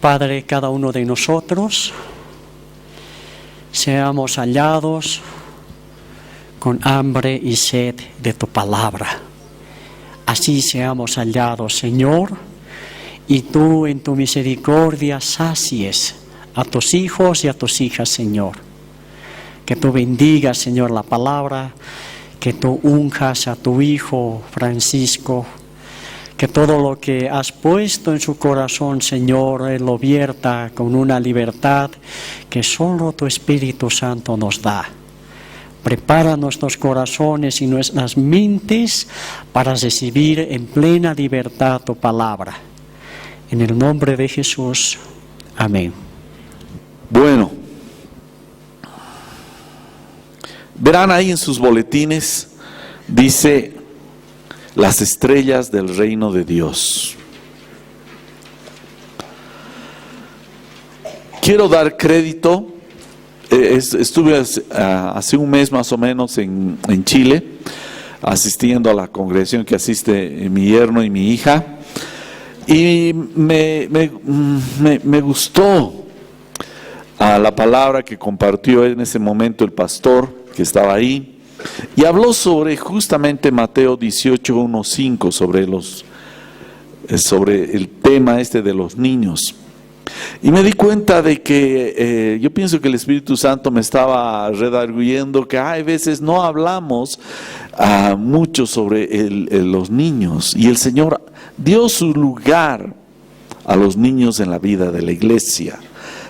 Padre, cada uno de nosotros seamos hallados con hambre y sed de tu palabra. Así seamos hallados, Señor, y tú en tu misericordia sacies a tus hijos y a tus hijas, Señor. Que tú bendigas, Señor, la palabra, que tú unjas a tu hijo Francisco, que todo lo que has puesto en su corazón, Señor, Él lo vierta con una libertad que solo tu Espíritu Santo nos da. Prepara nuestros corazones y nuestras mentes para recibir en plena libertad tu palabra. En el nombre de Jesús. Amén. Bueno, verán ahí en sus boletines, dice las estrellas del reino de Dios. Quiero dar crédito. Estuve hace un mes más o menos en Chile, asistiendo a la congregación que asiste mi yerno y mi hija, y me gustó la palabra que compartió en ese momento el pastor que estaba ahí, y habló sobre justamente Mateo 18:1-5, sobre el tema de los niños. Y me di cuenta de que yo pienso que el Espíritu Santo me estaba redarguyendo que hay veces no hablamos mucho sobre los niños, y el Señor dio su lugar a los niños en la vida de la iglesia.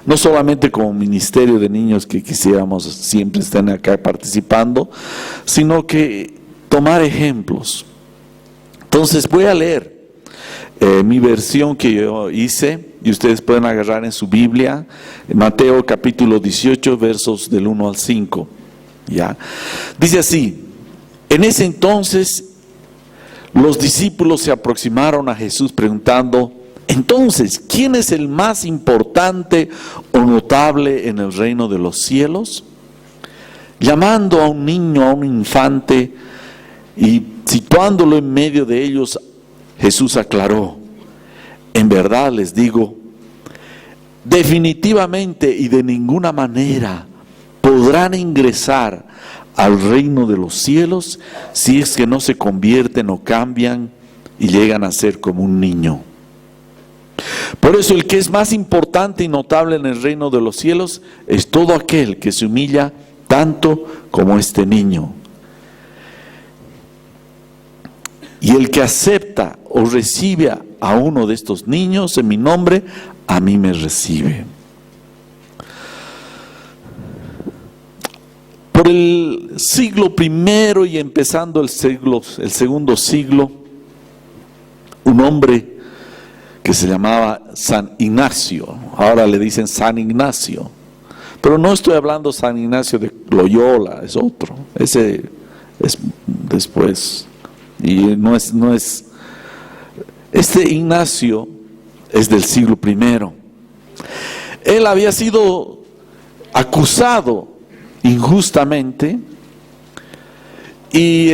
No solamente como ministerio de niños que quisiéramos siempre estén acá participando, sino que tomar ejemplos. Entonces voy a leer mi versión que yo hice, y ustedes pueden agarrar en su Biblia, Mateo capítulo 18, versos del 1 al 5. ¿Ya? Dice así: en ese entonces los discípulos se aproximaron a Jesús preguntando: entonces, ¿quién es el más importante o notable en el reino de los cielos? Llamando a un niño, a un infante, y situándolo en medio de ellos, Jesús aclaró: en verdad les digo, definitivamente y de ninguna manera podrán ingresar al reino de los cielos si es que no se convierten o cambian y llegan a ser como un niño. Por eso el que es más importante y notable en el reino de los cielos es todo aquel que se humilla tanto como este niño. Y el que acepta o recibe a uno de estos niños en mi nombre, a mí me recibe. Por el siglo primero y empezando el segundo siglo, un hombre que se llamaba San Ignacio, ahora le dicen San Ignacio, pero no estoy hablando San Ignacio de Loyola, es otro, ese es después. Y no es este Ignacio es del siglo primero. Él había sido acusado injustamente, y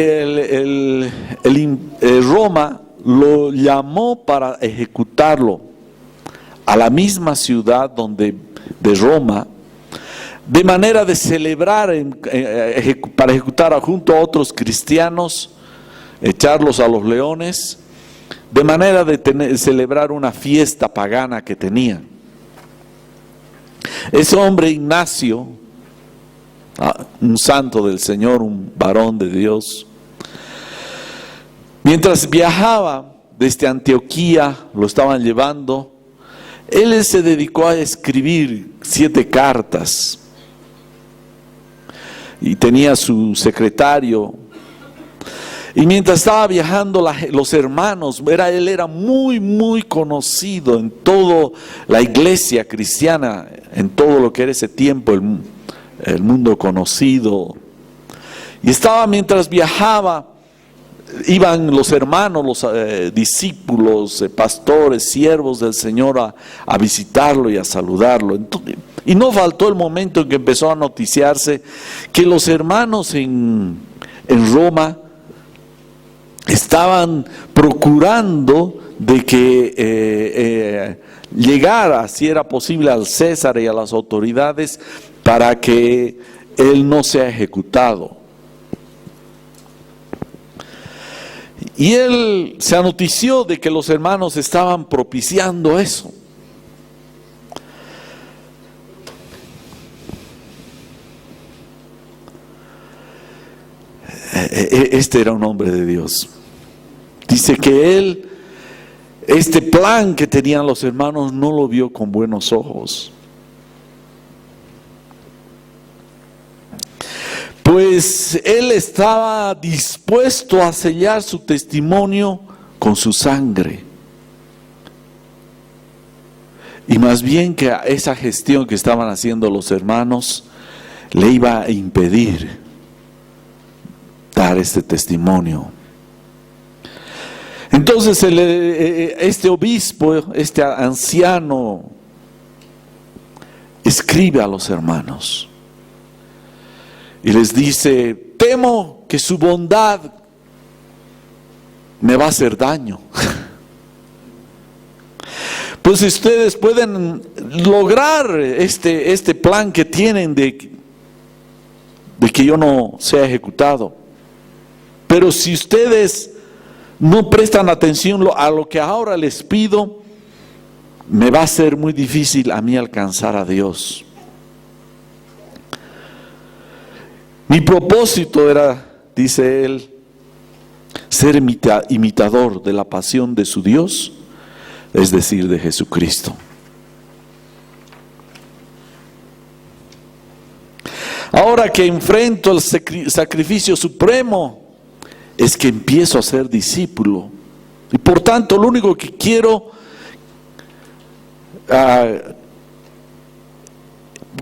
Roma lo llamó para ejecutarlo a la misma ciudad de Roma, de manera de celebrar para ejecutar junto a otros cristianos, echarlos a los leones, de manera de celebrar una fiesta pagana que tenían. Ese hombre Ignacio, un santo del Señor, un varón de Dios, mientras viajaba desde Antioquía, lo estaban llevando, él se dedicó a escribir 7 cartas, y tenía su secretario. Y mientras estaba viajando, los hermanos, él era muy conocido en toda la iglesia cristiana, en todo lo que era ese tiempo, el mundo conocido. Y mientras viajaba, iban los hermanos, los discípulos, pastores, siervos del Señor a visitarlo y a saludarlo. Y no faltó el momento en que empezó a noticiarse que los hermanos en Roma estaban procurando de que llegara, si era posible, al César y a las autoridades para que él no sea ejecutado. Y él se anotició de que los hermanos estaban propiciando eso. Este era un hombre de Dios. Dice que él, este plan que tenían los hermanos, no lo vio con buenos ojos. Pues él estaba dispuesto a sellar su testimonio con su sangre. Y más bien que esa gestión que estaban haciendo los hermanos le iba a impedir dar este testimonio. Entonces este obispo, este anciano, escribe a los hermanos y les dice: temo que su bondad me va a hacer daño. Pues ustedes pueden lograr este plan que tienen de que yo no sea ejecutado. Pero si ustedes no prestan atención a lo que ahora les pido, me va a ser muy difícil a mí alcanzar a Dios. Mi propósito era, dice él, ser imitador de la pasión de su Dios, es decir, de Jesucristo. Ahora que enfrento el sacrificio supremo, es que empiezo a ser discípulo. Y por tanto, lo único que quiero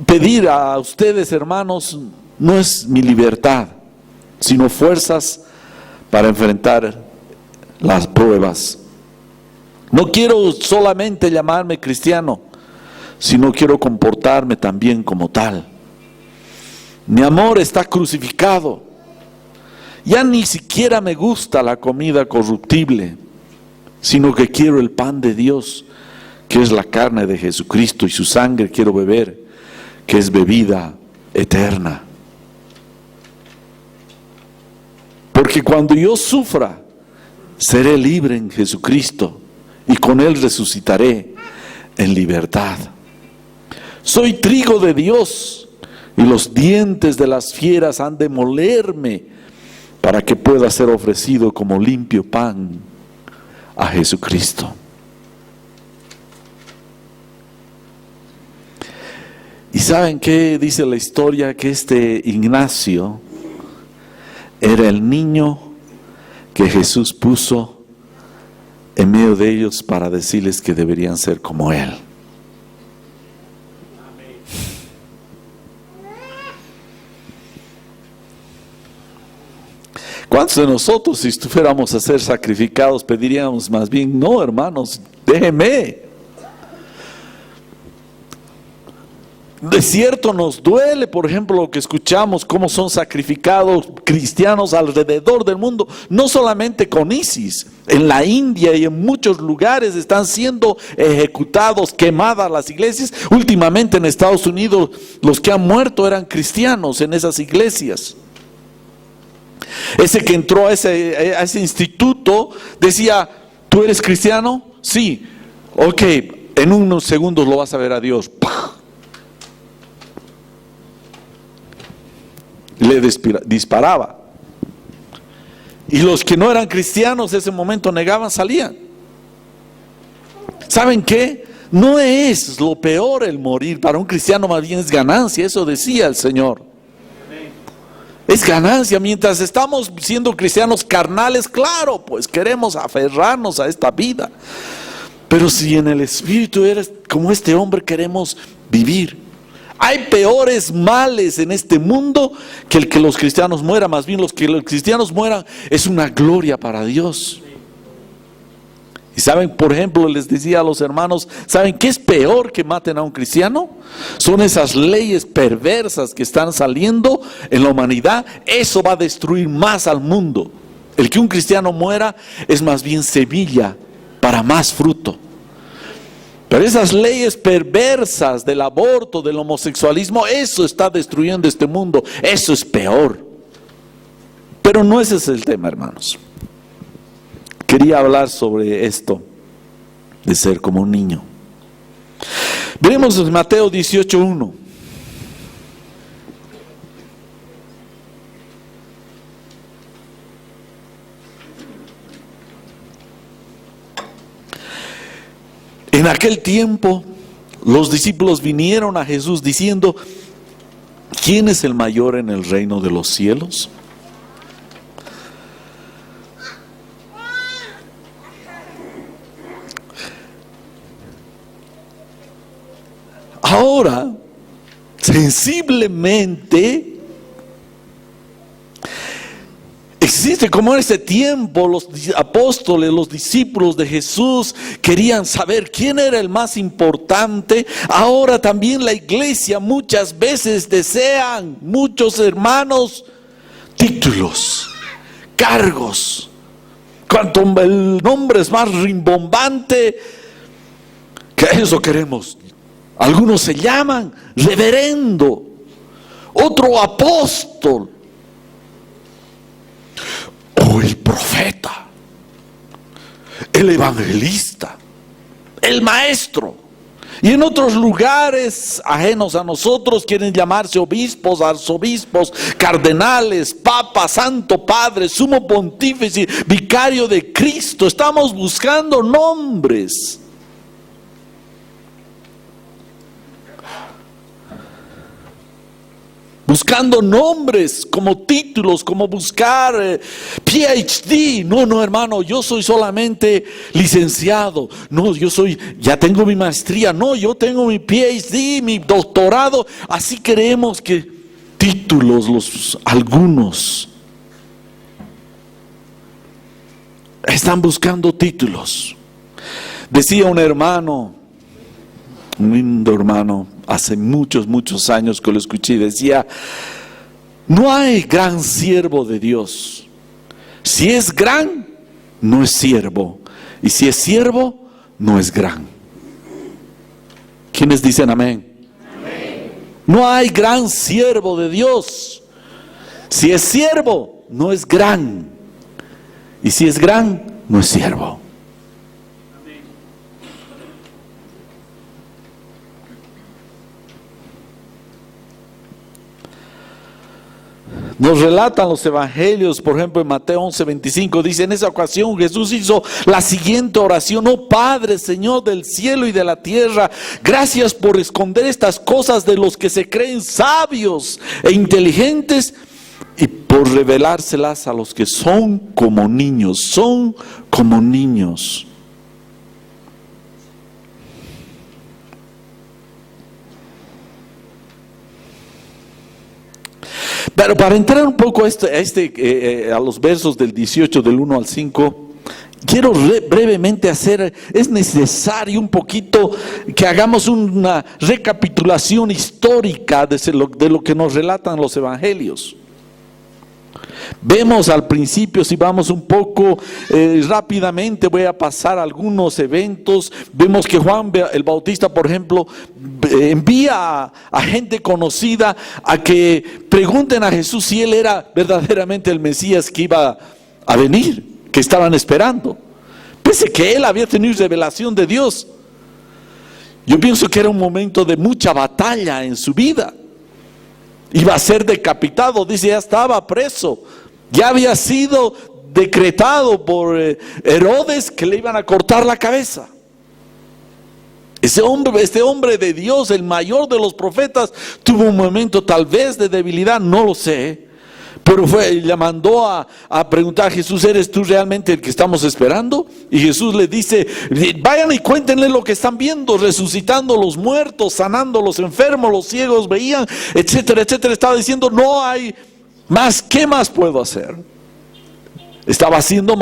pedir a ustedes, hermanos, no es mi libertad, sino fuerzas para enfrentar las pruebas. No quiero solamente llamarme cristiano, sino quiero comportarme también como tal. Mi amor está crucificado. Ya ni siquiera me gusta la comida corruptible, sino que quiero el pan de Dios, que es la carne de Jesucristo, y su sangre quiero beber, que es bebida eterna. Porque cuando yo sufra, seré libre en Jesucristo, y con Él resucitaré en libertad. Soy trigo de Dios, y los dientes de las fieras han de molerme, para que pueda ser ofrecido como limpio pan a Jesucristo. ¿Y saben qué dice la historia? Que este Ignacio era el niño que Jesús puso en medio de ellos para decirles que deberían ser como él. ¿Cuántos de nosotros, si fuéramos a ser sacrificados, pediríamos más bien: no, hermanos, déjenme? De cierto nos duele, por ejemplo, lo que escuchamos, cómo son sacrificados cristianos alrededor del mundo, no solamente con ISIS, en la India y en muchos lugares están siendo ejecutados, quemadas las iglesias. Últimamente en Estados Unidos los que han muerto eran cristianos en esas iglesias. Ese que entró a ese instituto decía: ¿tú eres cristiano? Sí. Ok, en unos segundos lo vas a ver a Dios. ¡Pah! Le disparaba. Y los que no eran cristianos en ese momento negaban, salían. ¿Saben qué? No es lo peor el morir. Para un cristiano más bien es ganancia. Eso decía el Señor. Es ganancia. Mientras estamos siendo cristianos carnales, claro, pues queremos aferrarnos a esta vida. Pero si en el espíritu eres como este hombre, queremos vivir. Hay peores males en este mundo que el que los cristianos mueran. Más bien, los que los cristianos mueran es una gloria para Dios. Y saben, por ejemplo, les decía a los hermanos, ¿saben qué es peor que maten a un cristiano? Son esas leyes perversas que están saliendo en la humanidad. Eso va a destruir más al mundo. El que un cristiano muera es más bien semilla para más fruto. Pero esas leyes perversas del aborto, del homosexualismo, eso está destruyendo este mundo. Eso es peor. Pero no ese es el tema, hermanos. Quería hablar sobre esto de ser como un niño. Veremos en Mateo 18:1. En aquel tiempo, los discípulos vinieron a Jesús diciendo: ¿quién es el mayor en el reino de los cielos? Ahora, sensiblemente, existe como en ese tiempo los apóstoles, los discípulos de Jesús querían saber quién era el más importante. Ahora también la iglesia muchas veces desean, muchos hermanos, títulos, cargos. Cuanto el nombre es más rimbombante, que eso queremos. Algunos se llaman reverendo, otro apóstol, o el profeta, el evangelista, el maestro. Y en otros lugares ajenos a nosotros quieren llamarse obispos, arzobispos, cardenales, papa, santo padre, sumo pontífice, vicario de Cristo. Estamos buscando nombres. Buscando nombres como títulos, como buscar PhD. No, hermano, yo soy solamente licenciado. No, ya tengo mi maestría. No, yo tengo mi PhD, mi doctorado. Así creemos que títulos, algunos están buscando títulos. Decía un hermano, un lindo hermano, hace muchos años que lo escuché, y decía: no hay gran siervo de Dios. Si es gran, no es siervo. Y si es siervo, no es gran. ¿Quiénes dicen amén? Amén. No hay gran siervo de Dios. Si es siervo, no es gran. Y si es gran, no es siervo. Nos relatan los evangelios, por ejemplo en Mateo 11:25, dice: en esa ocasión Jesús hizo la siguiente oración: oh Padre, Señor del cielo y de la tierra, gracias por esconder estas cosas de los que se creen sabios e inteligentes y por revelárselas a los que son como niños. Pero para entrar un poco a los versos del 18, del 1 al 5, quiero brevemente es necesario un poquito que hagamos una recapitulación histórica de lo que nos relatan los evangelios. Vemos al principio, si vamos un poco rápidamente, voy a pasar algunos eventos. Vemos que Juan el Bautista, por ejemplo, envía a gente conocida a que pregunten a Jesús si él era verdaderamente el Mesías que iba a venir, que estaban esperando, pese que él había tenido revelación de Dios. Yo pienso que era un momento de mucha batalla en su vida. Iba a ser decapitado, dice, ya estaba preso, ya había sido decretado por Herodes que le iban a cortar la cabeza. Este hombre de Dios, el mayor de los profetas, tuvo un momento tal vez de debilidad, no lo sé, pero le mandó a preguntar a Jesús: ¿eres tú realmente el que estamos esperando? Y Jesús le dice: vayan y cuéntenle lo que están viendo, resucitando los muertos, sanando los enfermos, los ciegos veían, etcétera, etcétera. Estaba diciendo: no hay más, ¿qué más puedo hacer? Estaba haciendo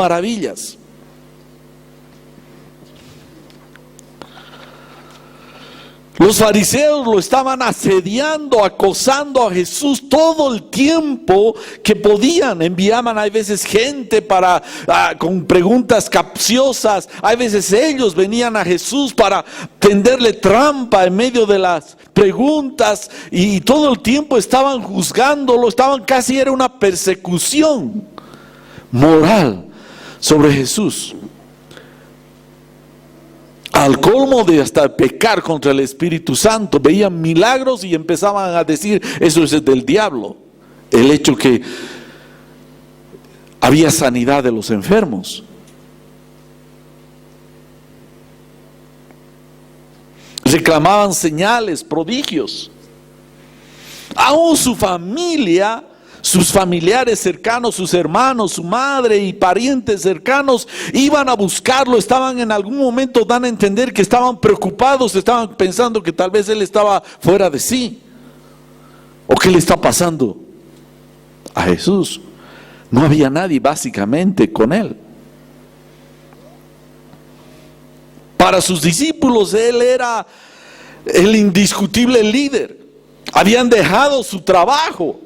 Los fariseos lo estaban asediando, acosando a Jesús todo el tiempo que podían. Enviaban a veces gente con preguntas capciosas. A veces ellos venían a Jesús para tenderle trampa en medio de las preguntas. Y todo el tiempo estaban juzgándolo, casi era una persecución moral sobre Jesús. Al colmo de hasta pecar contra el Espíritu Santo, veían milagros y empezaban a decir, eso es del diablo. El hecho que había sanidad de los enfermos. Reclamaban señales, prodigios. Aún su familia, sus familiares cercanos, sus hermanos, su madre y parientes cercanos iban a buscarlo, estaban en algún momento, dan a entender que estaban preocupados, estaban pensando que tal vez él estaba fuera de sí. ¿O qué le está pasando a Jesús? No había nadie básicamente con él. Para sus discípulos él era el indiscutible líder. Habían dejado su trabajo,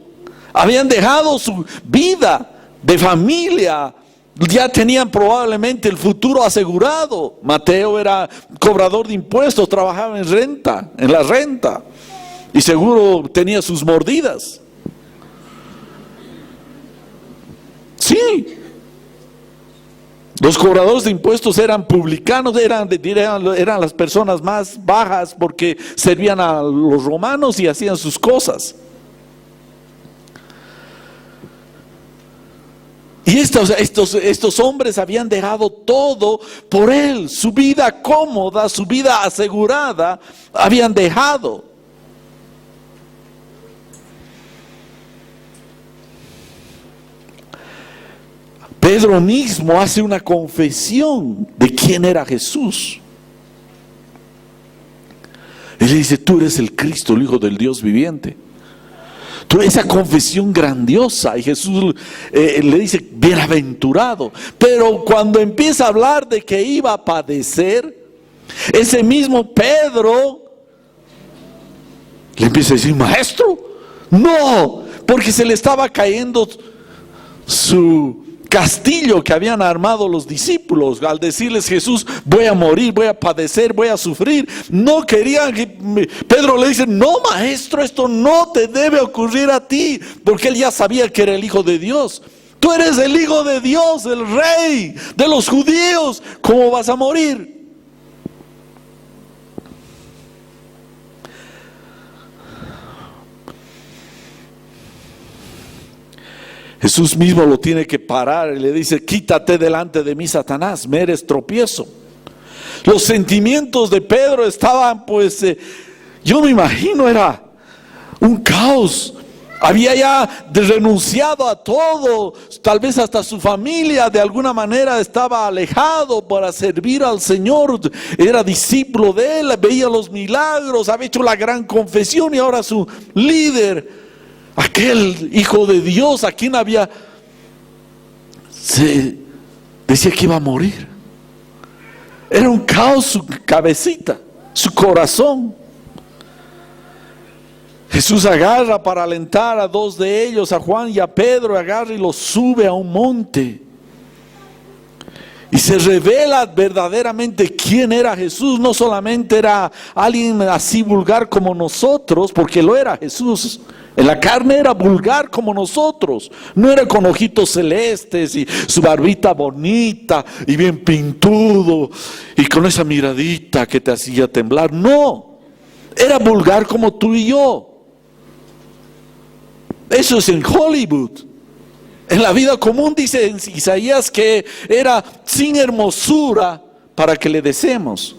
habían dejado su vida de familia, ya tenían probablemente el futuro asegurado. Mateo era cobrador de impuestos, trabajaba en la renta, y seguro tenía sus mordidas. Sí, los cobradores de impuestos eran publicanos, eran las personas más bajas porque servían a los romanos y hacían sus cosas. Y estos hombres habían dejado todo por él, su vida cómoda, su vida asegurada, habían dejado. Pedro mismo hace una confesión de quién era Jesús. Él le dice, tú eres el Cristo, el Hijo del Dios viviente. Esa confesión grandiosa, y Jesús le dice, bienaventurado. Pero cuando empieza a hablar de que iba a padecer, ese mismo Pedro le empieza a decir, maestro, no, porque se le estaba cayendo su castillo que habían armado los discípulos al decirles, Jesús, voy a morir, voy a padecer, voy a sufrir. No querían que Pedro le dice, no maestro, esto no te debe ocurrir a ti, porque él ya sabía que era el Hijo de Dios. Tú eres el Hijo de Dios, el Rey de los judíos, ¿cómo vas a morir? Jesús mismo lo tiene que parar y le dice, quítate delante de mí, Satanás, me eres tropiezo. Los sentimientos de Pedro estaban, yo me imagino, era un caos. Había ya renunciado a todo, tal vez hasta su familia de alguna manera estaba alejado para servir al Señor. Era discípulo de él, veía los milagros, había hecho la gran confesión y ahora su líder, aquel Hijo de Dios a quien decía que iba a morir. Era un caos su cabecita, su corazón. Jesús agarra para alentar a dos de ellos, a Juan y a Pedro, agarra y los sube a un monte. Y se revela verdaderamente quién era Jesús. No solamente era alguien así vulgar como nosotros, porque lo era Jesús. En la carne era vulgar como nosotros. No era con ojitos celestes y su barbita bonita y bien pintudo y con esa miradita que te hacía temblar. No, era vulgar como tú y yo. Eso es en Hollywood. En la vida común dice en Isaías que era sin hermosura para que le deseemos.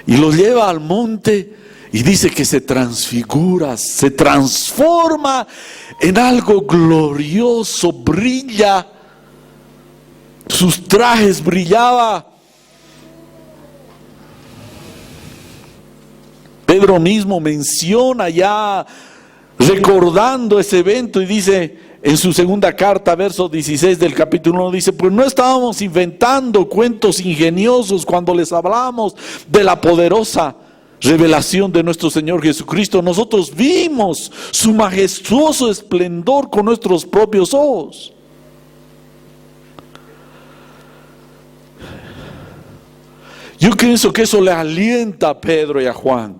Y lo lleva al monte y dice que se transfigura, se transforma en algo glorioso, brilla. Sus trajes brillaban. Pedro mismo menciona ya, recordando ese evento, y dice, en su segunda carta, verso 16 del capítulo 1, dice: pues no estábamos inventando cuentos ingeniosos cuando les hablamos de la poderosa revelación de nuestro Señor Jesucristo. Nosotros vimos su majestuoso esplendor con nuestros propios ojos. Yo pienso que eso le alienta a Pedro y a Juan.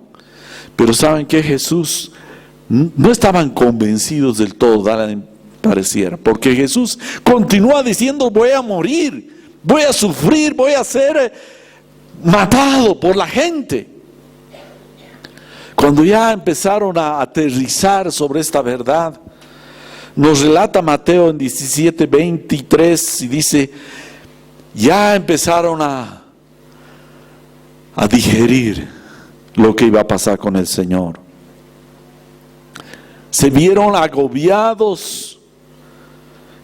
Pero saben que Jesús no estaban convencidos del todo, pareciera, porque Jesús continúa diciendo: voy a morir, voy a sufrir, voy a ser matado por la gente. Cuando ya empezaron a aterrizar sobre esta verdad, nos relata Mateo en 17:23 y dice: ya empezaron a digerir lo que iba a pasar con el Señor. Se vieron agobiados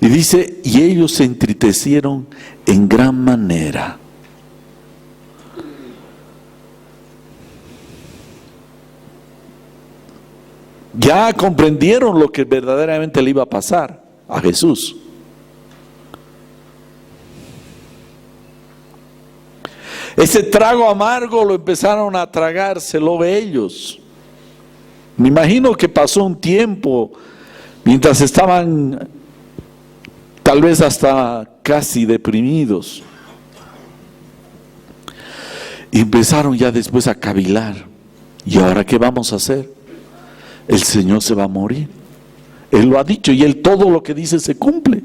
y dice: y ellos se entristecieron en gran manera. Ya comprendieron lo que verdaderamente le iba a pasar a Jesús. Ese trago amargo lo empezaron a tragárselo ellos. Me imagino que pasó un tiempo mientras estaban tal vez hasta casi deprimidos. Y empezaron ya después a cavilar. ¿Y ahora qué vamos a hacer? El Señor se va a morir. Él lo ha dicho y Él todo lo que dice se cumple.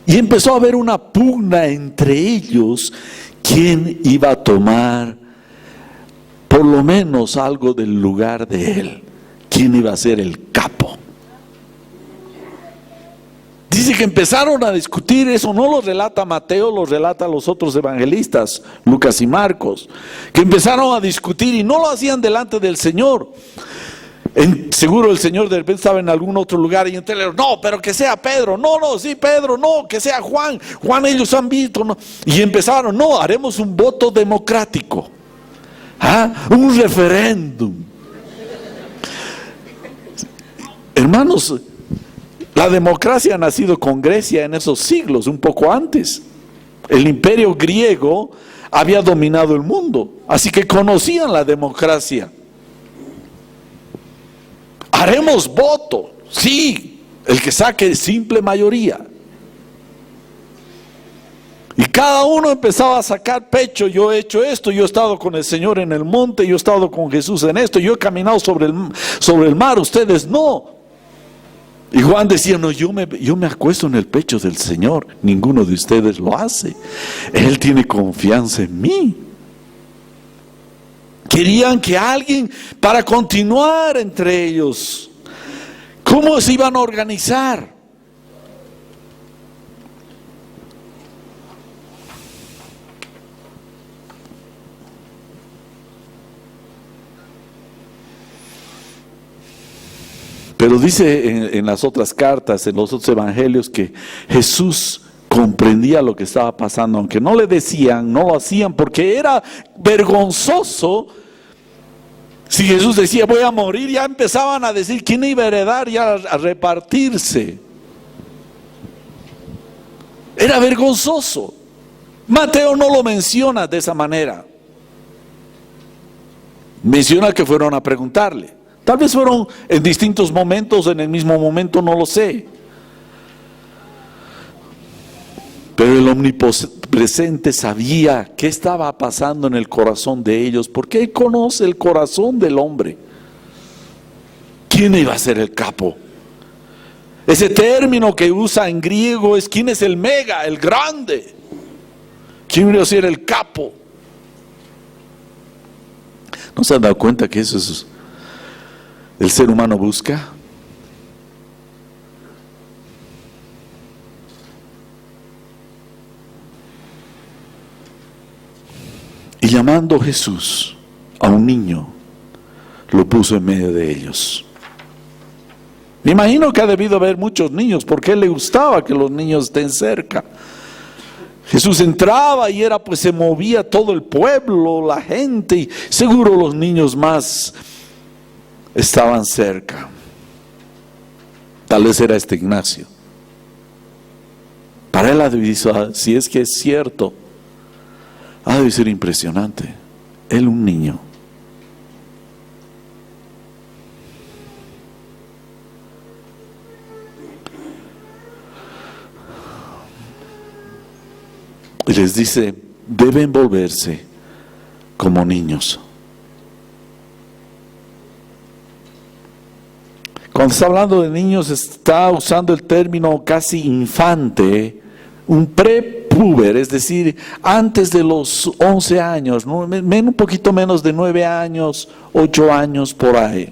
Y empezó a haber una pugna entre ellos. ¿Quién iba a tomar por lo menos algo del lugar de Él? ¿Quién iba a ser el capo? Dice que empezaron a discutir. Eso no lo relata Mateo, lo relata los otros evangelistas, Lucas y Marcos, que empezaron a discutir y no lo hacían delante del Señor. Seguro el Señor de repente estaba en algún otro lugar y entonces le dijo: no, pero que sea Pedro, no, sí Pedro, no, que sea Juan, ellos han visto, no. Y empezaron: no, haremos un voto democrático, un referéndum. Hermanos, la democracia ha nacido con Grecia en esos siglos, un poco antes. El imperio griego había dominado el mundo, así que conocían la democracia. Haremos voto, sí, el que saque simple mayoría. Y cada uno empezaba a sacar pecho: yo he hecho esto, yo he estado con el Señor en el monte, yo he estado con Jesús en esto, yo he caminado sobre el mar, ustedes no. Y Juan decía: no, yo me acuesto en el pecho del Señor, ninguno de ustedes lo hace. Él tiene confianza en mí. Querían que alguien, para continuar entre ellos, ¿cómo se iban a organizar? Pero dice en las otras cartas, en los otros evangelios, que Jesús comprendía lo que estaba pasando, aunque no le decían, no lo hacían, porque era vergonzoso. Si Jesús decía: voy a morir, ya empezaban a decir quién iba a heredar, ya a repartirse. Era vergonzoso. Mateo no lo menciona de esa manera. Menciona que fueron a preguntarle. Tal vez fueron en distintos momentos, en el mismo momento, no lo sé. Pero el omnipresente sabía qué estaba pasando en el corazón de ellos, porque Él conoce el corazón del hombre. ¿Quién iba a ser el capo? Ese término que usa en griego es: ¿quién es el mega, el grande? ¿Quién iba a ser el capo? ¿No se han dado cuenta que eso es el ser humano busca? Y llamando Jesús a un niño, lo puso en medio de ellos. Me imagino que ha debido haber muchos niños, porque a Él le gustaba que los niños estén cerca. Jesús entraba y se movía todo el pueblo, la gente, y seguro los niños más estaban cerca. Tal vez era este Ignacio. Para él, si es que es cierto, ha de ser impresionante. Él, un niño. Y les dice, deben volverse como niños. Cuando está hablando de niños, está usando el término casi infante, un prepúber, es decir, antes de los 11 años, un poquito menos de 9 años, 8 años por ahí.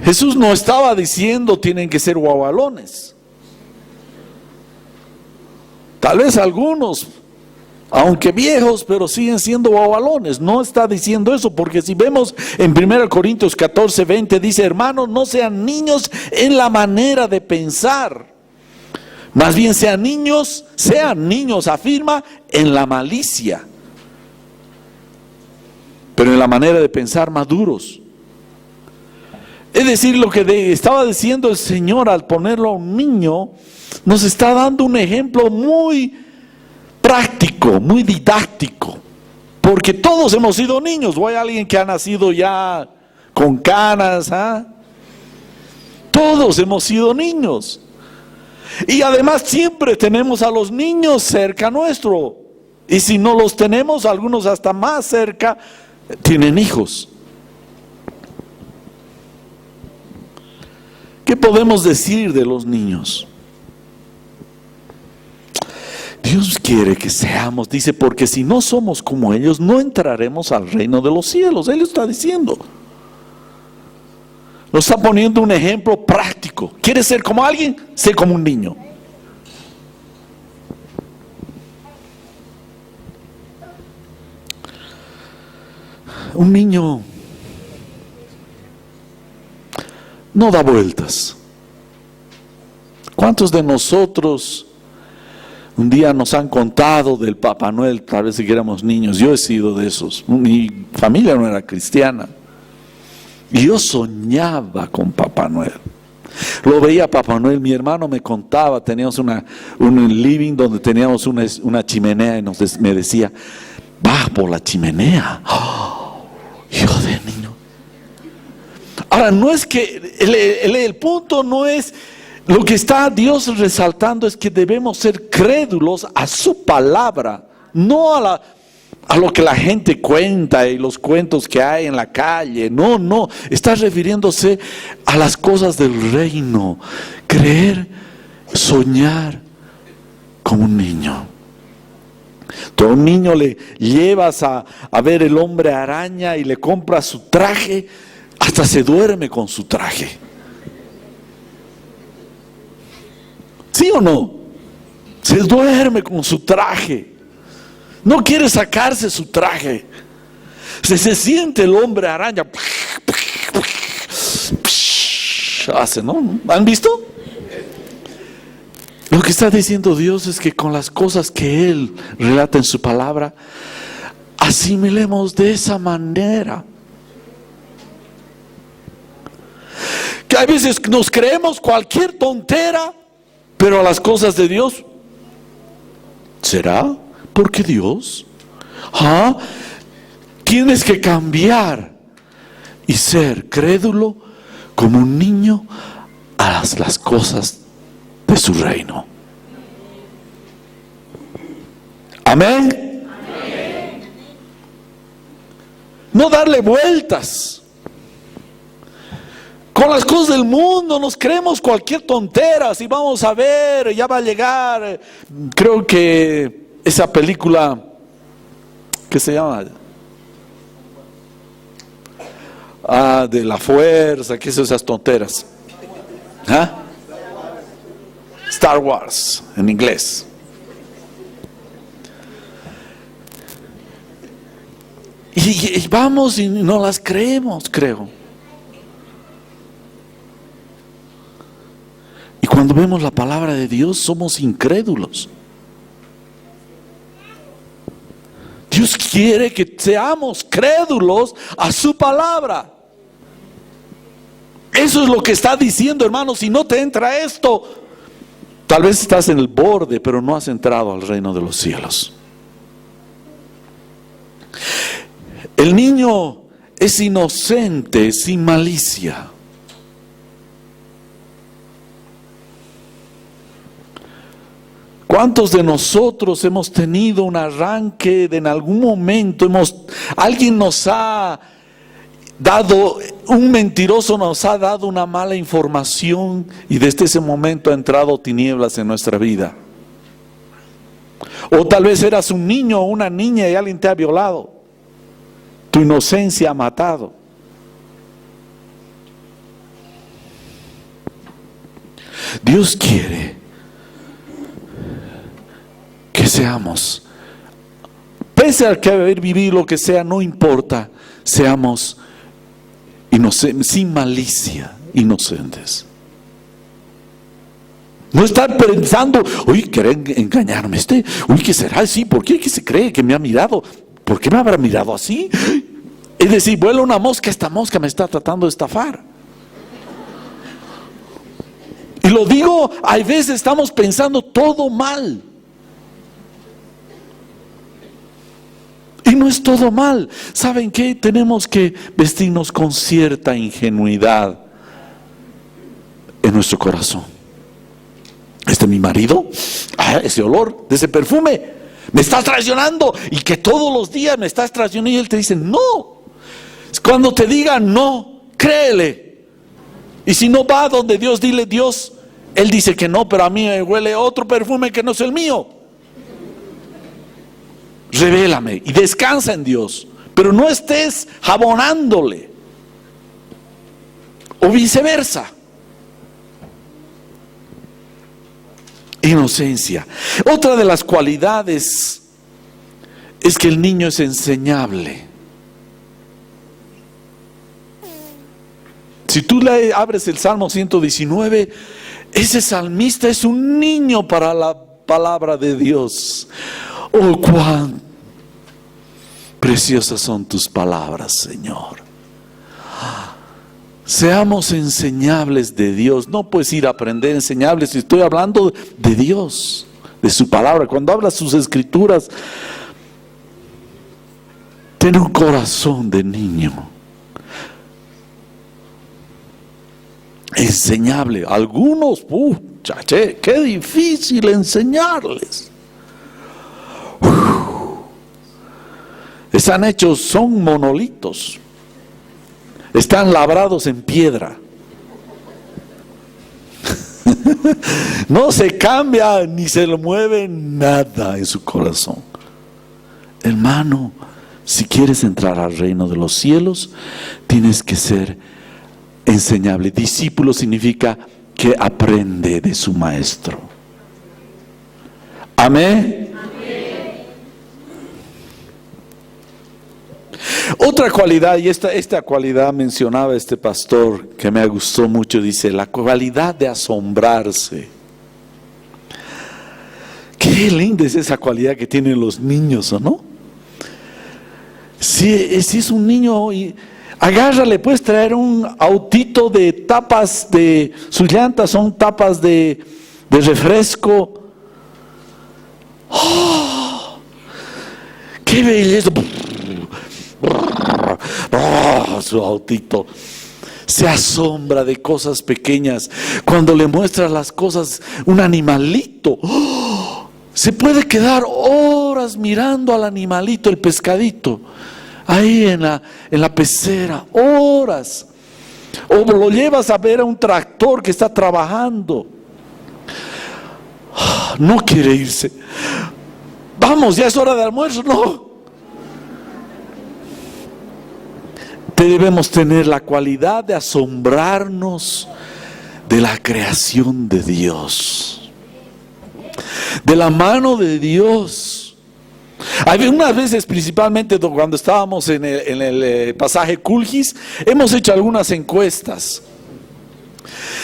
Jesús no estaba diciendo tienen que ser guagualones. Tal vez algunos, aunque viejos, pero siguen siendo guagualones. No está diciendo eso, porque si vemos en 1 Corintios 14, 20, dice, hermanos, no sean niños en la manera de pensar. Más bien sean niños, afirma, en la malicia. Pero en la manera de pensar maduros. Es decir, lo que estaba diciendo el Señor al ponerlo a un niño, nos está dando un ejemplo muy práctico, muy didáctico, porque todos hemos sido niños. O hay alguien que ha nacido ya con canas, Todos hemos sido niños. Y además siempre tenemos a los niños cerca nuestro. Y si no los tenemos, algunos hasta más cerca, tienen hijos. ¿Qué podemos decir de los niños? Dios quiere que seamos, dice, porque si no somos como ellos, no entraremos al reino de los cielos. Él lo está diciendo. Nos está poniendo un ejemplo práctico. ¿Quieres ser como alguien? Sé como un niño. Un niño no da vueltas. ¿Cuántos de nosotros un día nos han contado del Papá Noel? Tal vez si éramos niños. Yo he sido de esos. Mi familia no era cristiana. Y yo soñaba con Papá Noel. Lo veía Papá Noel. Mi hermano me contaba. Teníamos un living donde teníamos una chimenea y me decía, va por la chimenea. Oh, yo de niño. Ahora, no es que el punto no es, lo que está Dios resaltando es que debemos ser crédulos a su palabra, no a lo que la gente cuenta y los cuentos que hay en la calle. No, está refiriéndose a las cosas del reino. Creer, soñar como un niño. Tú a un niño le llevas a ver el hombre araña y le compras su traje, hasta se duerme con su traje. ¿Sí o no? Se duerme con su traje. No quiere sacarse su traje. Se siente el hombre araña. Hace, ¿no? ¿Han visto? Lo que está diciendo Dios es que con las cosas que Él relata en su palabra, asimilemos de esa manera. Que a veces nos creemos cualquier tontera, pero a las cosas de Dios, ¿será? ¿Por qué Dios? Tienes que cambiar y ser crédulo como un niño a las cosas de su reino. Amén. No darle vueltas. Con las cosas del mundo nos creemos cualquier tontera. Si vamos a ver, ya va a llegar, creo que esa película, ¿qué se llama? De la fuerza, ¿qué son esas tonteras? Star Wars, en inglés. Y vamos y no las creemos, creo. Y cuando vemos la palabra de Dios, somos incrédulos. Dios quiere que seamos crédulos a su palabra. Eso es lo que está diciendo, hermano. Si no te entra esto, tal vez estás en el borde, pero no has entrado al reino de los cielos. El niño es inocente, sin malicia. ¿Cuántos de nosotros hemos tenido un arranque de en algún momento alguien nos ha dado, un mentiroso nos ha dado una mala información y desde ese momento ha entrado tinieblas en nuestra vida? O tal vez eras un niño o una niña y alguien te ha violado. Tu inocencia ha matado. Dios quiere que seamos, pese a que haber vivido lo que sea, no importa, seamos inocentes, sin malicia, inocentes. No estar pensando, uy, quiere engañarme uy, ¿qué será? Sí, ¿por qué? ¿Qué se cree que me ha mirado? ¿Por qué me habrá mirado así? Es decir, vuela una mosca, esta mosca me está tratando de estafar. Y lo digo, hay veces estamos pensando todo mal. Y no es todo mal. ¿Saben qué? Tenemos que vestirnos con cierta ingenuidad en nuestro corazón. Mi marido, ese olor de ese perfume, me estás traicionando, y que todos los días me estás traicionando, y él te dice no. Cuando te diga no, créele. Y si no va donde Dios, dile: Dios, él dice que no, pero a mí me huele otro perfume que no es el mío. Revélame y descansa en Dios, pero no estés jabonándole, o viceversa. Inocencia. Otra de las cualidades es que el niño es enseñable. Si tú le abres el Salmo 119, ese salmista es un niño para la palabra de Dios. Oh, cuán preciosas son tus palabras, Señor. Seamos enseñables de Dios. No puedes ir a aprender enseñables. Estoy hablando de Dios, de su palabra. Cuando hablas sus escrituras, ten un corazón de niño. Enseñable. Algunos, chaché, qué difícil enseñarles. Están hechos, son monolitos. Están labrados en piedra. No se cambia ni se le mueve nada en su corazón. Hermano, si quieres entrar al reino de los cielos, tienes que ser enseñable. Discípulo significa que aprende de su maestro. Amén. Otra cualidad, y esta cualidad mencionaba este pastor que me gustó mucho, dice: la cualidad de asombrarse. Qué linda es esa cualidad que tienen los niños, ¿o no? Si es un niño, agárrale, puedes traer un autito de tapas de sus llantas, son tapas de refresco. ¡Oh! ¡Qué belleza! Su autito se asombra de cosas pequeñas. Cuando le muestras las cosas, un animalito, se puede quedar horas mirando al animalito, el pescadito, ahí en la pecera, horas. O lo llevas a ver a un tractor que está trabajando, no quiere irse. Vamos, ya es hora de almuerzo. No. Debemos tener la cualidad de asombrarnos de la creación de Dios, de la mano de Dios. Unas veces, principalmente cuando estábamos en el pasaje Culgis, hemos hecho algunas encuestas.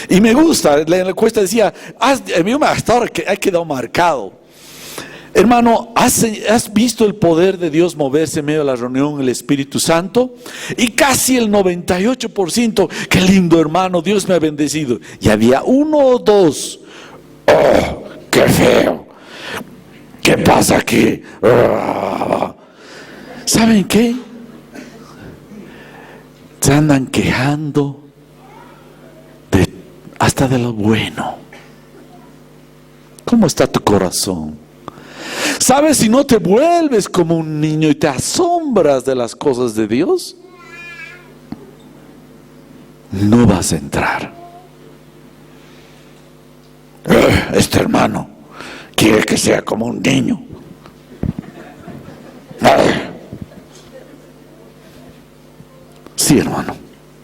Y me gusta, la encuesta decía, hasta ahora que ha quedado marcado. Hermano, ¿has visto el poder de Dios moverse en medio de la reunión, el Espíritu Santo? Y casi el 98%, qué lindo hermano, Dios me ha bendecido. Y había uno o dos, ¡oh, qué feo! ¿Qué pasa aquí? ¿Saben qué? Se andan quejando hasta de lo bueno. ¿Cómo está tu corazón? ¿Sabes? Si no te vuelves como un niño y te asombras de las cosas de Dios, no vas a entrar. Este hermano quiere que sea como un niño. Sí, hermano,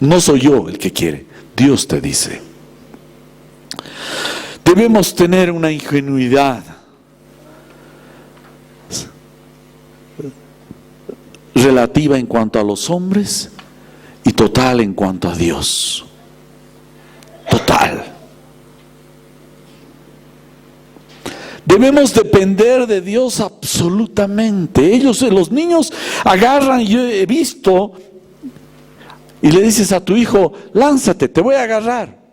no soy yo el que quiere, Dios te dice. Debemos tener una ingenuidad relativa en cuanto a los hombres y total en cuanto a Dios. Total. Debemos depender de Dios absolutamente. Los niños agarran, yo he visto, y le dices a tu hijo, lánzate, te voy a agarrar.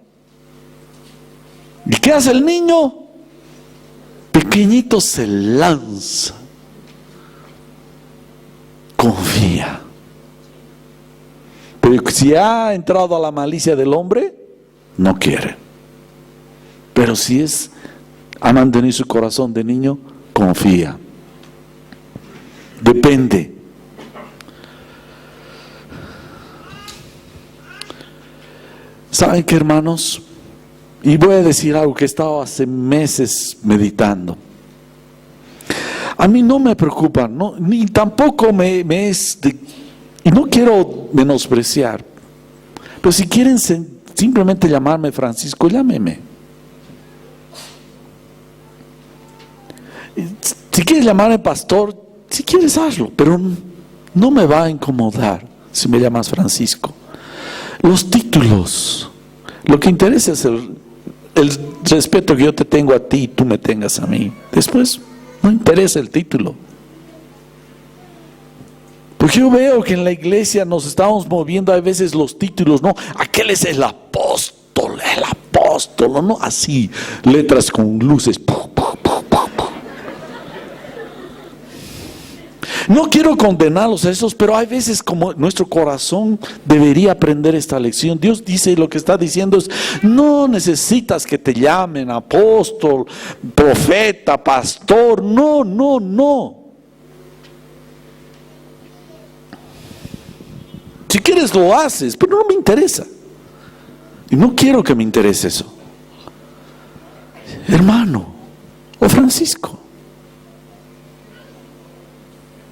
¿Y qué hace el niño? Pequeñito se lanza. Confía. Pero si ha entrado a la malicia del hombre, no quiere. Pero si ha mantenido su corazón de niño, confía. Depende. ¿Saben qué, hermanos? Y voy a decir algo que he estado hace meses meditando. A mí no me preocupa, ni tampoco me es y no quiero menospreciar, pero si quieren simplemente llamarme Francisco, llámeme. Si quieres llamarme pastor, si quieres hazlo, pero no me va a incomodar si me llamas Francisco. Los títulos, lo que interesa es el respeto que yo te tengo a ti y tú me tengas a mí. Después no interesa el título. Porque yo veo que en la iglesia nos estamos moviendo a veces los títulos, ¿no? Aquel es el apóstol, ¿no? Así, letras con luces. No quiero condenarlos a esos, pero hay veces como nuestro corazón debería aprender esta lección. Dios dice, lo que está diciendo es, no necesitas que te llamen apóstol, profeta, pastor, no. Si quieres lo haces, pero no me interesa. Y no quiero que me interese eso. Hermano, o Francisco.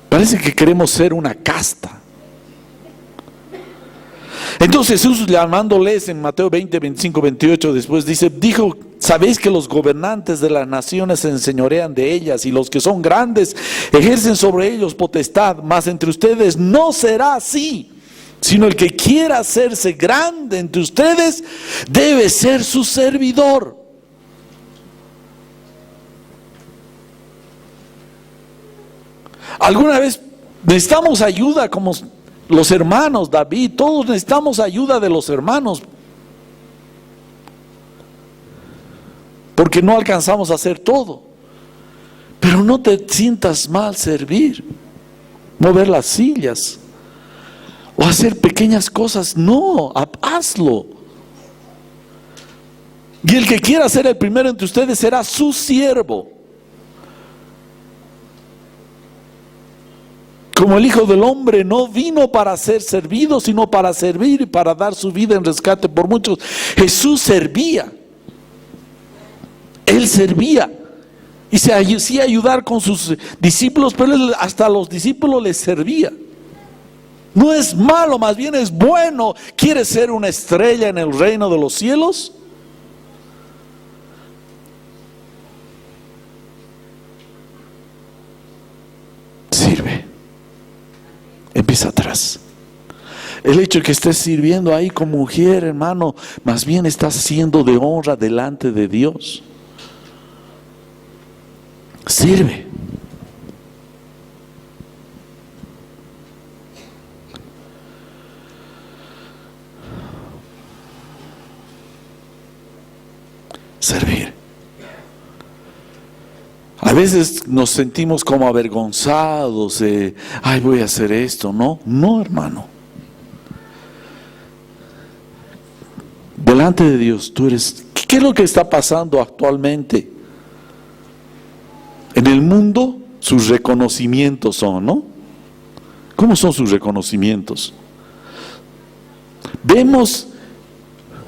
Parece que queremos ser una casta. Entonces Jesús, llamándoles en Mateo 20, 25, 28, después dijo, ¿sabéis que los gobernantes de las naciones se enseñorean de ellas y los que son grandes ejercen sobre ellos potestad? Mas entre ustedes no será así, sino el que quiera hacerse grande entre ustedes debe ser su servidor. Alguna vez necesitamos ayuda como los hermanos, David, todos necesitamos ayuda de los hermanos. Porque no alcanzamos a hacer todo. Pero no te sientas mal servir, mover las sillas o hacer pequeñas cosas. No, hazlo. Y el que quiera ser el primero entre ustedes será su siervo. Como el Hijo del Hombre no vino para ser servido, sino para servir y para dar su vida en rescate por muchos. Jesús servía. Él servía. Y se hacía ayudar con sus discípulos, pero él hasta a los discípulos les servía. No es malo, más bien es bueno. ¿Quieres ser una estrella en el reino de los cielos? Sirve. Empieza atrás. El hecho de que estés sirviendo ahí como mujer, hermano, más bien estás siendo de honra delante de Dios. Sirve. servir. A veces nos sentimos como avergonzados de, ay, voy a hacer esto. No, no, hermano. Delante de Dios, tú eres... ¿Qué es lo que está pasando actualmente? En el mundo, sus reconocimientos son, ¿no? ¿Cómo son sus reconocimientos? Vemos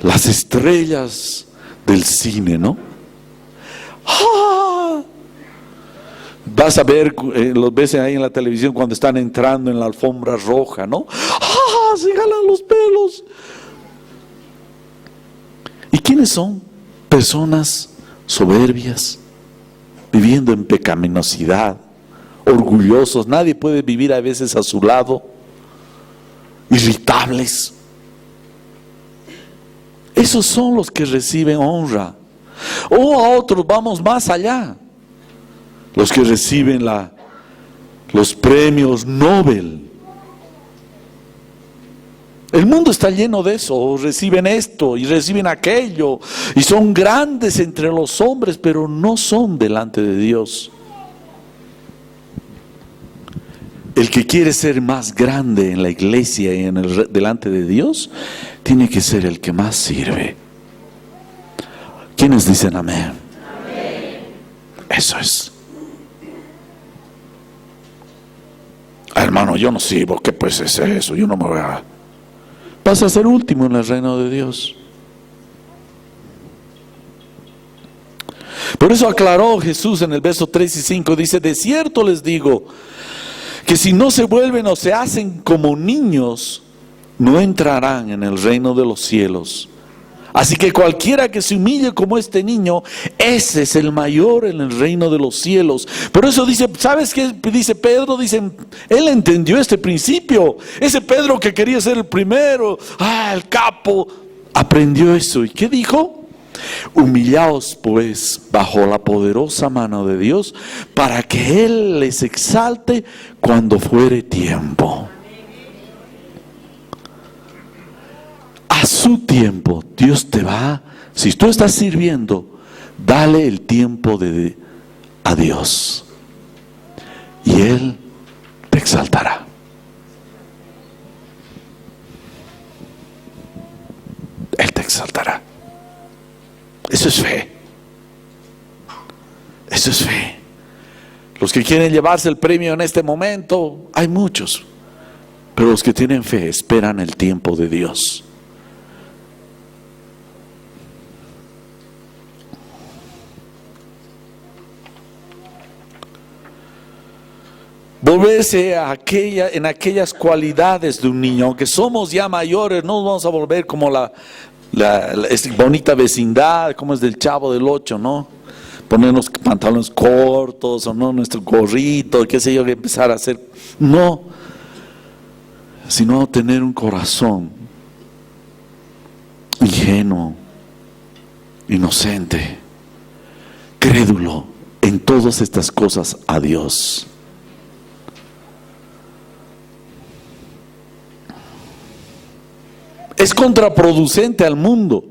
las estrellas del cine, ¿no? ¡Ah! Vas a ver, los ves ahí en la televisión cuando están entrando en la alfombra roja, ¿no? ¡Ah! Se jalan los pelos. ¿Y quiénes son? Personas soberbias, viviendo en pecaminosidad, orgullosos. Nadie puede vivir a veces a su lado, irritables. Esos son los que reciben honra. O a otros, vamos más allá, los que reciben los premios Nobel. El mundo está lleno de eso. Reciben esto y reciben aquello y son grandes entre los hombres, pero no son delante de Dios. El que quiere ser más grande en la iglesia y delante de Dios, tiene que ser el que más sirve. ¿Quiénes dicen amén? Amén. Eso es. Hermano, yo no sirvo. ¿Qué pues es eso? Yo no me voy a... Vas a ser último en el reino de Dios. Por eso aclaró Jesús en el verso 3 y 5. Dice, de cierto les digo, que si no se vuelven o se hacen como niños, no entrarán en el reino de los cielos. Así que cualquiera que se humille como este niño, ese es el mayor en el reino de los cielos. Por eso dice, ¿sabes qué dice Pedro? Dicen, él entendió este principio. Ese Pedro que quería ser el primero, el capo, aprendió eso. ¿Y qué dijo? Humillaos pues bajo la poderosa mano de Dios, para que Él les exalte cuando fuere tiempo. A su tiempo, Dios te va, si tú estás sirviendo, dale el tiempo a Dios y Él te exaltará. Él te exaltará. Eso es fe. Eso es fe. Los que quieren llevarse el premio en este momento, hay muchos, pero los que tienen fe esperan el tiempo de Dios. Volverse en aquellas cualidades de un niño. Aunque somos ya mayores, no nos vamos a volver como la bonita vecindad, como es del Chavo del 8, ¿no? Ponernos pantalones cortos, o no, nuestro gorrito, qué sé yo, que empezar a hacer. No, sino tener un corazón ingenuo, inocente, crédulo en todas estas cosas a Dios. Es contraproducente al mundo.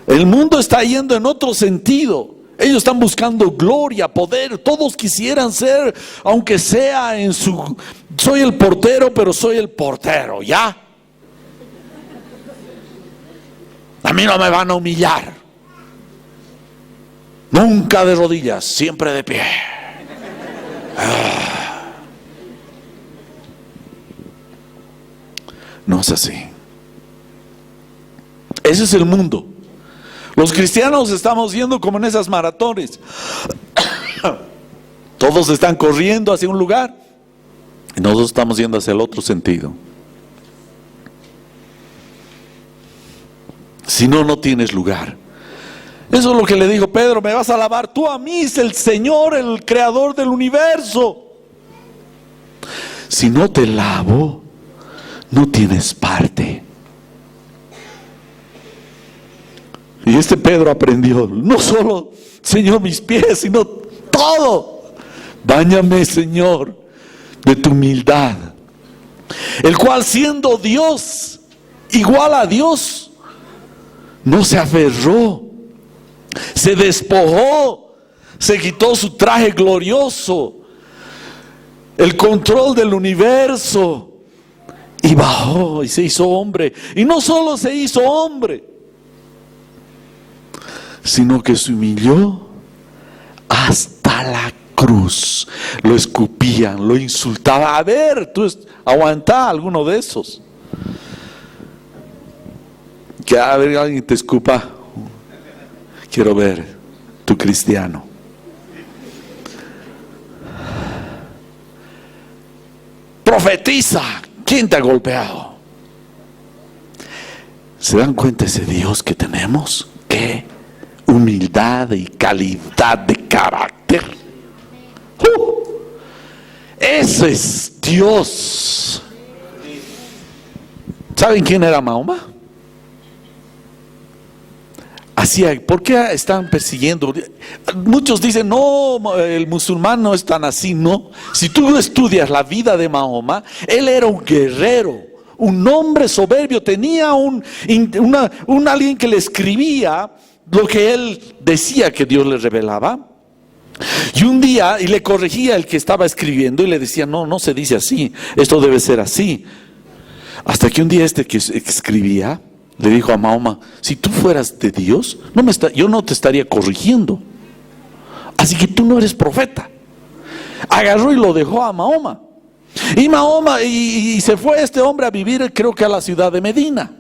El mundo está yendo en otro sentido. Ellos están buscando gloria, poder. Todos quisieran ser, aunque sea soy el portero, pero soy el portero, ¿ya? A mí no me van a humillar. Nunca de rodillas, siempre de pie. No es así. Ese es el mundo. Los cristianos estamos yendo como en esas maratones. Todos están corriendo hacia un lugar y nosotros estamos yendo hacia el otro sentido. Si no, no tienes lugar. Eso es lo que le dijo Pedro: me vas a alabar tú a mí, es el Señor, el creador del universo. Si no te lavo, no tienes parte. Y este Pedro aprendió, no solo, Señor, mis pies, sino todo. Báñame, Señor, de tu humildad. El cual, siendo Dios, igual a Dios, no se aferró Se despojó, se quitó su traje glorioso, el control del universo, y bajó y se hizo hombre. Y no solo se hizo hombre, sino que se humilló hasta la cruz. Lo escupían, lo insultaban. A ver, tú aguantá alguno de esos. Que a ver, alguien te escupa. Quiero ver, tu cristiano. Profetiza. ¿Quién te ha golpeado? ¿Se dan cuenta ese Dios que tenemos? ¿Qué humildad y calidad de carácter? Ese es Dios. ¿Saben quién era Mahoma? ¿Por qué están persiguiendo? Muchos dicen, no, el musulmán no es tan así. No, si tú estudias la vida de Mahoma, él era un guerrero, un hombre soberbio, tenía un alguien que le escribía lo que él decía que Dios le revelaba. Y un día, y le corregía el que estaba escribiendo y le decía, no se dice así, esto debe ser así. Hasta que un día que escribía le dijo a Mahoma, si tú fueras de Dios, yo no te estaría corrigiendo. Así que tú no eres profeta. Agarró y lo dejó a Mahoma. Y se fue este hombre a vivir, creo que a la ciudad de Medina.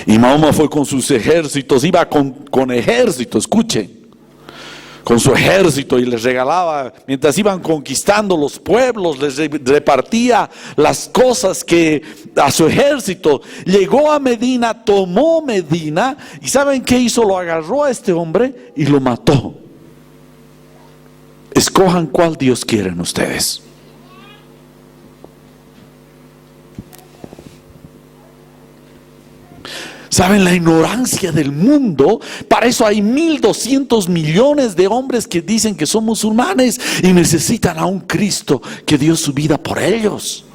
Y Mahoma fue con sus ejércitos, iba con ejército, escuchen, con su ejército, y les regalaba, mientras iban conquistando los pueblos, les repartía las cosas que a su ejército. Llegó a Medina, tomó Medina, y ¿saben qué hizo? Lo agarró a este hombre y lo mató. Escojan cuál Dios quieren ustedes. ¿Saben la ignorancia del mundo? Para eso hay 1.200 millones de hombres que dicen que son musulmanes y necesitan a un Cristo que dio su vida por ellos.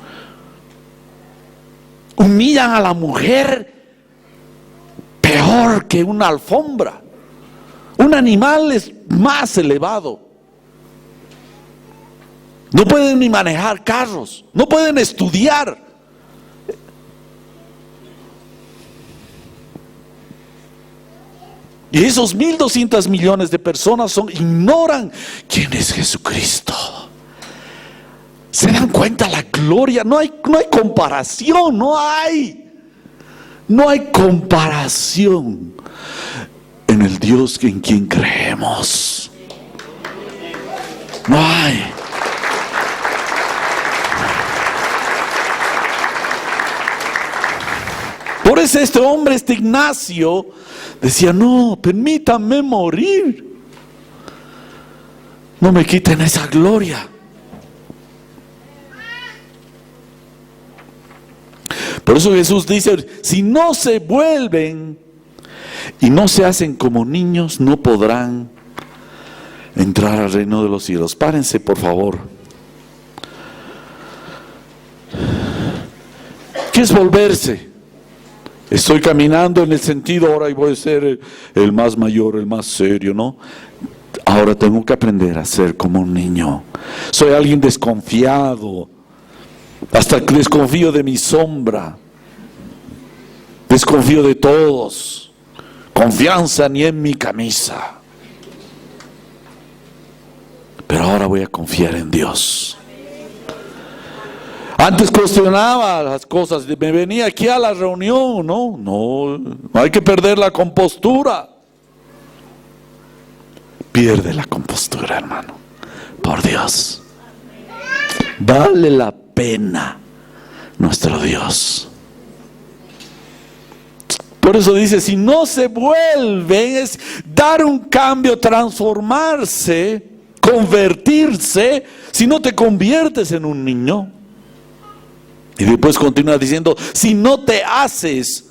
Humillan a la mujer peor que una alfombra. Un animal es más elevado. No pueden ni manejar carros, no pueden estudiar. Y esos 1.200 millones de personas ignoran quién es Jesucristo. ¿Se dan cuenta la gloria? No hay comparación, no hay comparación en el Dios en quien creemos. No hay. Por eso este hombre, Ignacio, decía, no, permítanme morir. No me quiten esa gloria. Por eso Jesús dice, si no se vuelven y no se hacen como niños, no podrán entrar al reino de los cielos. Párense, por favor. ¿Qué es volverse? Estoy caminando en el sentido, ahora voy a ser el más mayor, el más serio, ¿no? Ahora tengo que aprender a ser como un niño. Soy alguien desconfiado. Hasta desconfío de mi sombra. Desconfío de todos. Confianza ni en mi camisa. Pero ahora voy a confiar en Dios. Antes cuestionaba las cosas, me venía aquí a la reunión, no hay que perder la compostura. Pierde la compostura, hermano, por Dios. Vale la pena nuestro Dios. Por eso dice, si no se vuelven, es dar un cambio, transformarse, convertirse. Si no te conviertes en un niño. Y después continúa diciendo, si no te haces,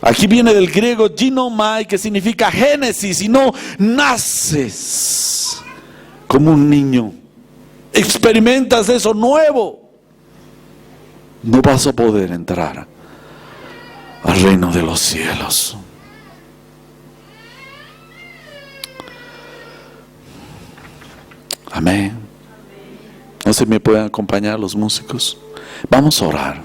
aquí viene del griego ginomai, que significa génesis, si no naces como un niño, experimentas eso nuevo, no vas a poder entrar al reino de los cielos. Amén. No sé si me pueden acompañar los músicos. Vamos a orar.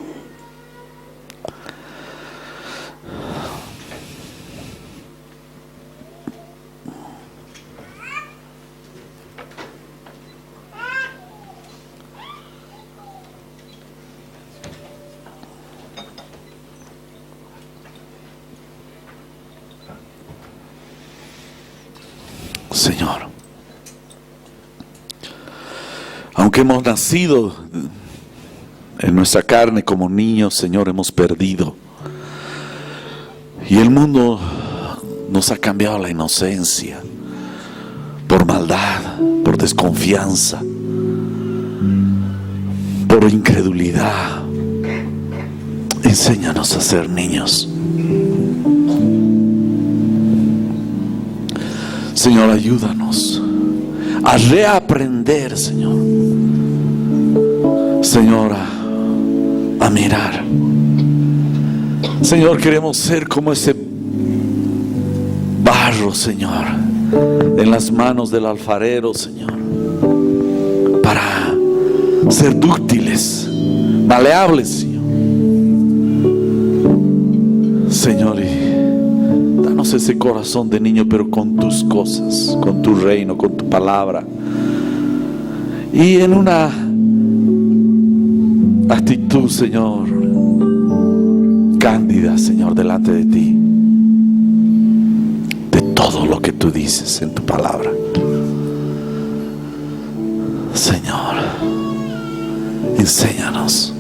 Señor, aunque hemos nacido en nuestra carne como niños, Señor, hemos perdido. Y el mundo nos ha cambiado la inocencia por maldad, por desconfianza, por incredulidad. Enséñanos a ser niños. Señor, ayúdanos a reaprender, Señor. Señor, a mirar. Señor, queremos ser como ese barro, Señor, en las manos del alfarero, Señor, para ser dúctiles, maleables, Señor. Señor, y danos ese corazón de niño, pero con tus cosas, con tu reino, con tu palabra, y en una actitud, Señor, cándida, Señor, delante de ti, de todo lo que tú dices en tu palabra. Señor, enséñanos.